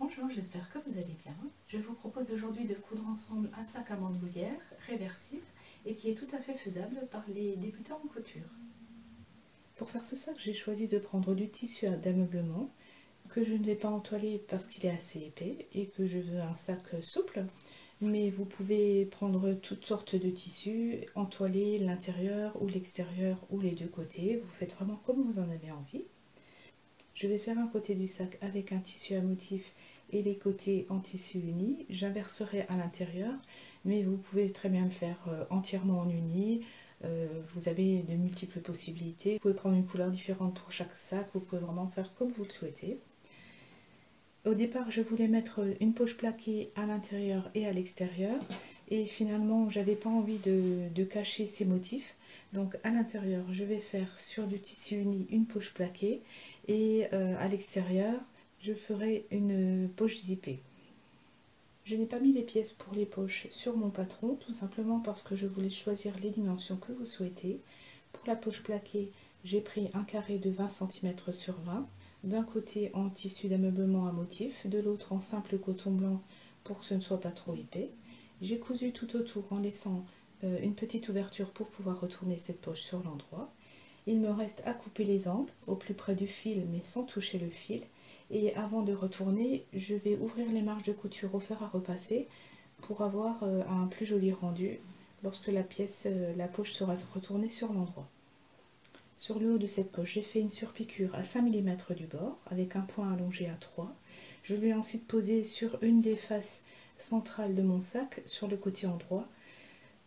Bonjour, j'espère que vous allez bien. Je vous propose aujourd'hui de coudre ensemble un sac à bandoulière réversible et qui est tout à fait faisable par les débutants en couture. Pour faire ce sac, j'ai choisi de prendre du tissu d'ameublement que je ne vais pas entoiler parce qu'il est assez épais et que je veux un sac souple. Mais vous pouvez prendre toutes sortes de tissus, entoiler l'intérieur ou l'extérieur ou les deux côtés. Vous faites vraiment comme vous en avez envie. Je vais faire un côté du sac avec un tissu à motif et les côtés en tissu uni. J'inverserai à l'intérieur, mais vous pouvez très bien le faire entièrement en uni. Vous avez de multiples possibilités. Vous pouvez prendre une couleur différente pour chaque sac. Vous pouvez vraiment faire comme vous le souhaitez. Au départ, je voulais mettre une poche plaquée à l'intérieur et à l'extérieur. Et finalement, j'avais pas envie de cacher ces motifs. Donc à l'intérieur, je vais faire sur du tissu uni une poche plaquée. Et à l'extérieur, je ferai une poche zippée. Je n'ai pas mis les pièces pour les poches sur mon patron, tout simplement parce que je voulais choisir les dimensions que vous souhaitez. Pour la poche plaquée, j'ai pris un carré de 20 cm sur 20, d'un côté en tissu d'ameublement à motif, de l'autre en simple coton blanc pour que ce ne soit pas trop épais. J'ai cousu tout autour en laissant une petite ouverture pour pouvoir retourner cette poche sur l'endroit. Il me reste à couper les angles au plus près du fil mais sans toucher le fil. Et avant de retourner, je vais ouvrir les marges de couture au fer à repasser pour avoir un plus joli rendu lorsque la poche sera retournée sur l'endroit. Sur le haut de cette poche, j'ai fait une surpiqûre à 5 mm du bord avec un point allongé à 3. Je lui ai ensuite posé sur une des faces centrales de mon sac, sur le côté endroit.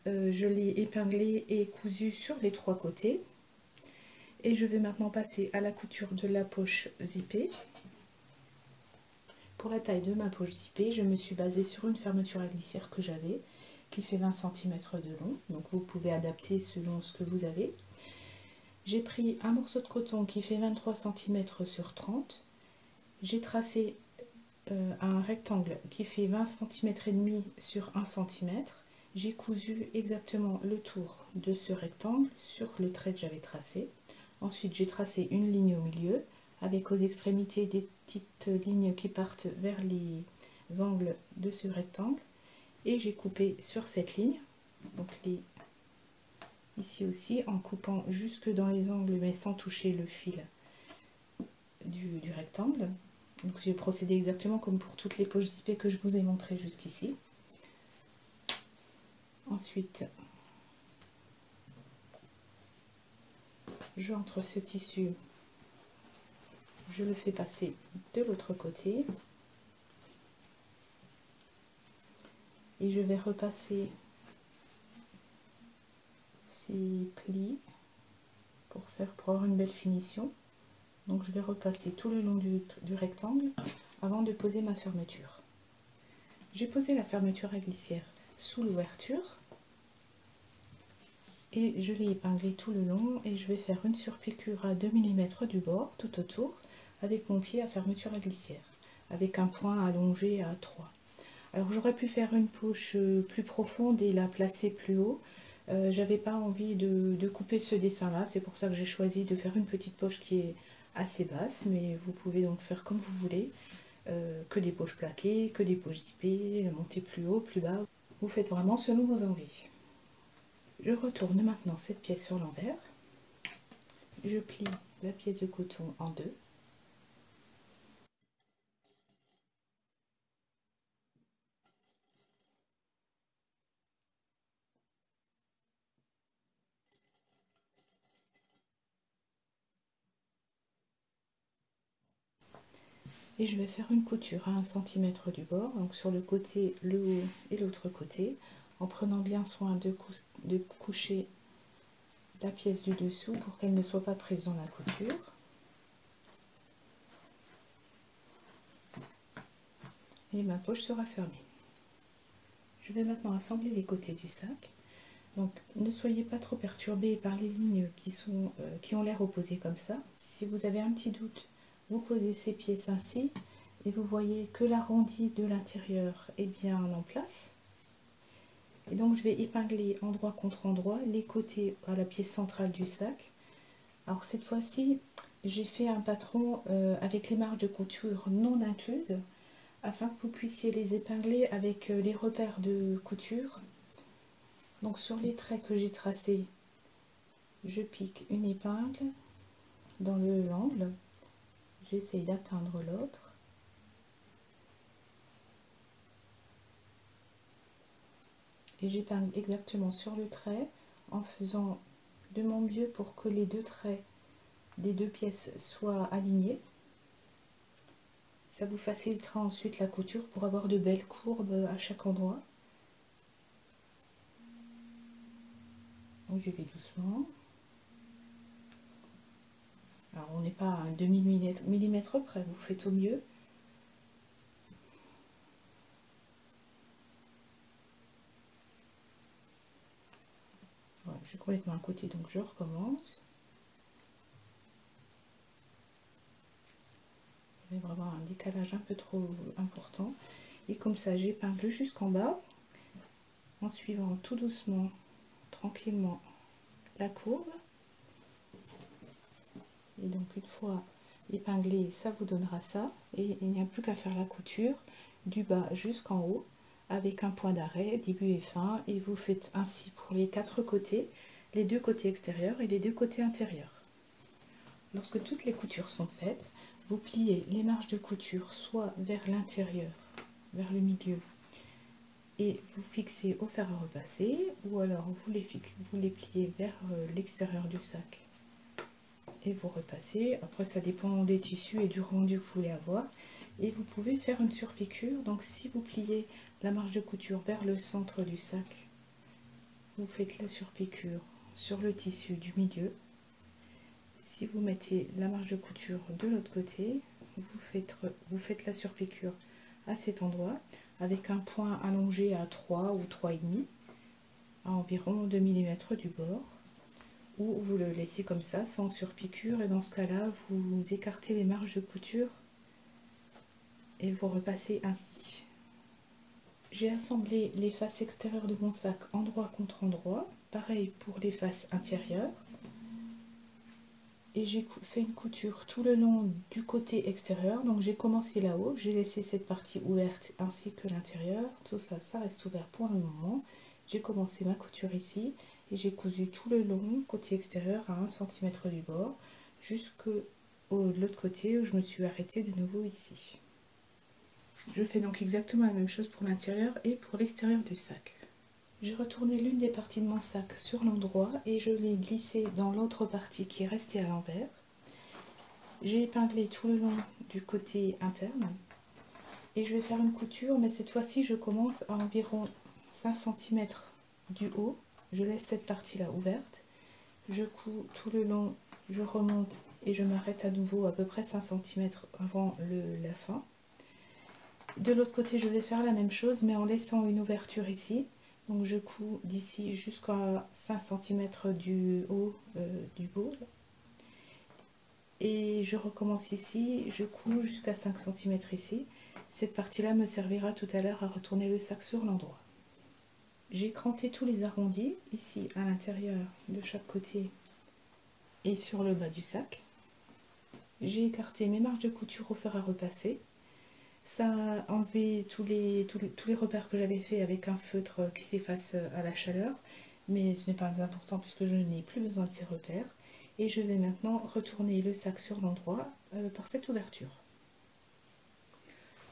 Je l'ai épinglé et cousu sur les trois côtés. Et je vais maintenant passer à la couture de la poche zippée. Pour la taille de ma poche zippée, je me suis basée sur une fermeture à glissière que j'avais, qui fait 20 cm de long. Donc vous pouvez adapter selon ce que vous avez. J'ai pris un morceau de coton qui fait 23 cm sur 30. J'ai tracé un rectangle qui fait 20 cm et demi sur 1 cm. J'ai cousu exactement le tour de ce rectangle sur le trait que j'avais tracé. Ensuite, j'ai tracé une ligne au milieu avec aux extrémités des petites lignes qui partent vers les angles de ce rectangle. Et j'ai coupé sur cette ligne, donc ici aussi, en coupant jusque dans les angles mais sans toucher le fil du rectangle. Donc j'ai procédé exactement comme pour toutes les poches zippées que je vous ai montrées jusqu'ici. Ensuite, j'entre ce tissu, je le fais passer de l'autre côté et je vais repasser ces plis pour avoir une belle finition. Donc je vais repasser tout le long du rectangle avant de poser ma fermeture. J'ai posé la fermeture à glissière sous l'ouverture et je l'ai épinglé tout le long et je vais faire une surpiqûre à 2 mm du bord tout autour avec mon pied à fermeture à glissière avec un point allongé à 3. Alors j'aurais pu faire une poche plus profonde et la placer plus haut. J'avais pas envie de couper ce dessin là, c'est pour ça que j'ai choisi de faire une petite poche qui est assez basse, mais vous pouvez donc faire comme vous voulez, que des poches plaquées, que des poches zippées, monter plus haut, plus bas, vous faites vraiment selon vos envies. Je retourne maintenant cette pièce sur l'envers, je plie la pièce de coton en deux. Et je vais faire une couture à 1 cm du bord, donc sur le côté, le haut et l'autre côté, en prenant bien soin de coucher la pièce du dessous pour qu'elle ne soit pas prise dans la couture. Et ma poche sera fermée. Je vais maintenant assembler les côtés du sac. Donc ne soyez pas trop perturbés par les lignes qui ont l'air opposées comme ça. Si vous avez un petit doute, vous posez ces pièces ainsi et vous voyez que l'arrondi de l'intérieur est bien en place. Et donc je vais épingler endroit contre endroit les côtés à la pièce centrale du sac. Alors cette fois-ci, j'ai fait un patron avec les marges de couture non incluses. afin que vous puissiez les épingler avec les repères de couture. Donc sur les traits que j'ai tracés, je pique une épingle dans l'angle, j'essaye d'atteindre l'autre. Et j'épingle exactement sur le trait en faisant de mon mieux pour que les deux traits des deux pièces soient alignés. Ça vous facilitera ensuite la couture pour avoir de belles courbes à chaque endroit. Donc je vais doucement. Alors on n'est pas à un demi-millimètre près, vous faites au mieux. Voilà, j'ai complètement à côté, donc je recommence. Il y avait vraiment un décalage un peu trop important. Et comme ça, j'épingle jusqu'en bas, en suivant tout doucement, tranquillement, la courbe. Et donc une fois épinglé, ça vous donnera ça. Et il n'y a plus qu'à faire la couture du bas jusqu'en haut, avec un point d'arrêt, début et fin. Et vous faites ainsi pour les 4 côtés, les 2 côtés extérieurs et les 2 côtés intérieurs. Lorsque toutes les coutures sont faites, vous pliez les marges de couture soit vers l'intérieur, vers le milieu, et vous fixez au fer à repasser, ou alors vous les pliez vers l'extérieur du sac et vous repassez. Après ça dépend des tissus et du rendu que vous voulez avoir, et vous pouvez faire une surpiqûre. Donc si vous pliez la marge de couture vers le centre du sac, vous faites la surpiqûre sur le tissu du milieu. Si vous mettez la marge de couture de l'autre côté, vous faites la surpiqûre à cet endroit avec un point allongé à 3 ou 3,5 à environ 2 mm du bord, ou vous le laissez comme ça sans surpiqûre, et dans ce cas là vous écartez les marges de couture et vous repassez ainsi. J'ai assemblé les faces extérieures de mon sac endroit contre endroit, pareil pour les faces intérieures. Et j'ai fait une couture tout le long du côté extérieur. Donc j'ai commencé là-haut, j'ai laissé cette partie ouverte ainsi que l'intérieur. Tout ça, ça reste ouvert pour le moment. J'ai commencé ma couture ici et j'ai cousu tout le long, côté extérieur à 1 cm du bord, jusqu'au de l'autre côté où je me suis arrêtée de nouveau ici. Je fais donc exactement la même chose pour l'intérieur et pour l'extérieur du sac. J'ai retourné l'une des parties de mon sac sur l'endroit et je l'ai glissé dans l'autre partie qui est restée à l'envers. J'ai épinglé tout le long du côté interne et je vais faire une couture, mais cette fois-ci je commence à environ 5 cm du haut. Je laisse cette partie-là ouverte, je couds tout le long, je remonte et je m'arrête à nouveau à peu près 5 cm avant la fin. De l'autre côté je vais faire la même chose mais en laissant une ouverture ici. Donc je couds d'ici jusqu'à 5 cm du haut du bout. Et je recommence ici, je couds jusqu'à 5 cm ici. Cette partie-là me servira tout à l'heure à retourner le sac sur l'endroit. J'ai cranté tous les arrondis, ici à l'intérieur de chaque côté et sur le bas du sac. J'ai écarté mes marges de couture au fer à repasser. Ça a enlevé tous les repères que j'avais fait avec un feutre qui s'efface à la chaleur, mais ce n'est pas important puisque je n'ai plus besoin de ces repères. Et je vais maintenant retourner le sac sur l'endroit par cette ouverture.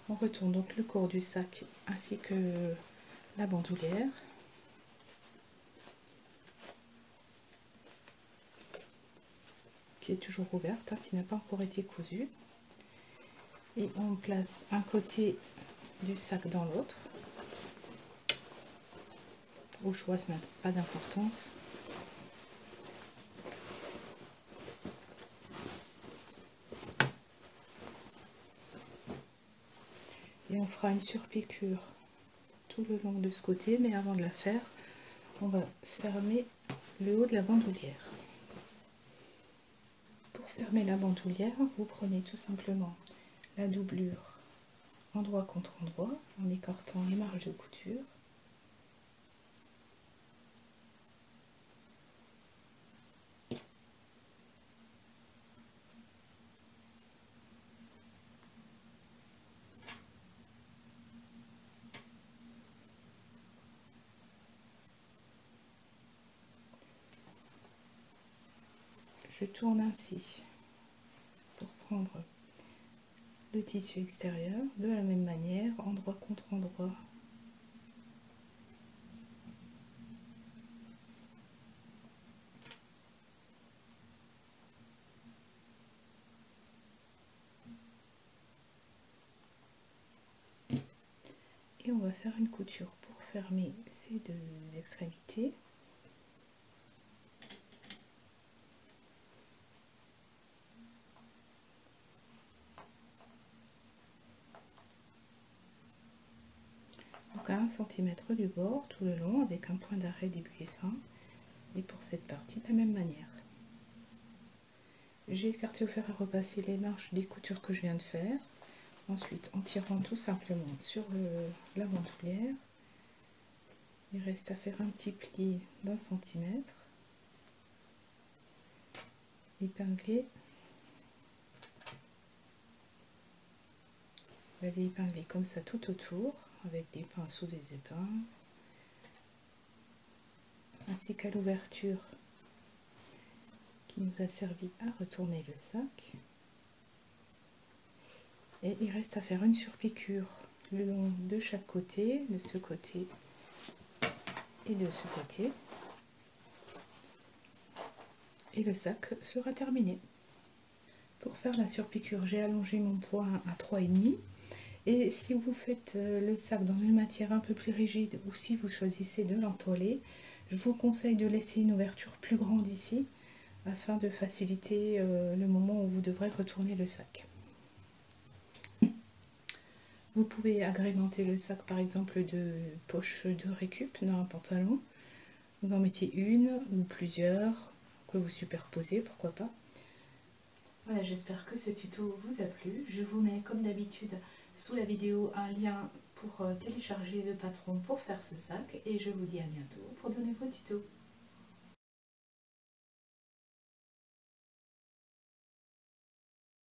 On retourne donc le corps du sac ainsi que la bandoulière. Qui est toujours ouverte, hein, qui n'a pas encore été cousue. Et on place un côté du sac dans l'autre. Au choix, ça n'a pas d'importance. Et on fera une surpiqûre tout le long de ce côté, mais avant de la faire, on va fermer le haut de la bandoulière. Pour fermer la bandoulière, vous prenez tout simplement la doublure endroit contre endroit en écartant les marges de couture. Je tourne ainsi pour prendre le tissu extérieur de la même manière, endroit contre endroit. Et on va faire une couture pour fermer ces deux extrémités. Donc à 1 cm du bord tout le long avec un point d'arrêt début et fin. Et pour cette partie de la même manière. J'ai écarté au fer à repasser les marges des coutures que je viens de faire. Ensuite, en tirant tout simplement sur la bandoulière, il reste à faire un petit pli d'1 centimètre, épingler, vous allez épingler comme ça tout autour avec des pinceaux, des épingles, ainsi qu'à l'ouverture qui nous a servi à retourner le sac. Et il reste à faire une surpiqûre le long de chaque côté, de ce côté et de ce côté. Et le sac sera terminé. Pour faire la surpiqûre, j'ai allongé mon point à 3,5. Et si vous faites le sac dans une matière un peu plus rigide ou si vous choisissez de l'entoiler, je vous conseille de laisser une ouverture plus grande ici afin de faciliter le moment où vous devrez retourner le sac. Vous pouvez agrémenter le sac par exemple de poches de récup dans un pantalon. Vous en mettez une ou plusieurs que vous superposez, pourquoi pas. Voilà, j'espère que ce tuto vous a plu. Je vous mets comme d'habitude sous la vidéo un lien pour télécharger le patron pour faire ce sac. Et je vous dis à bientôt pour de nouveaux tutos.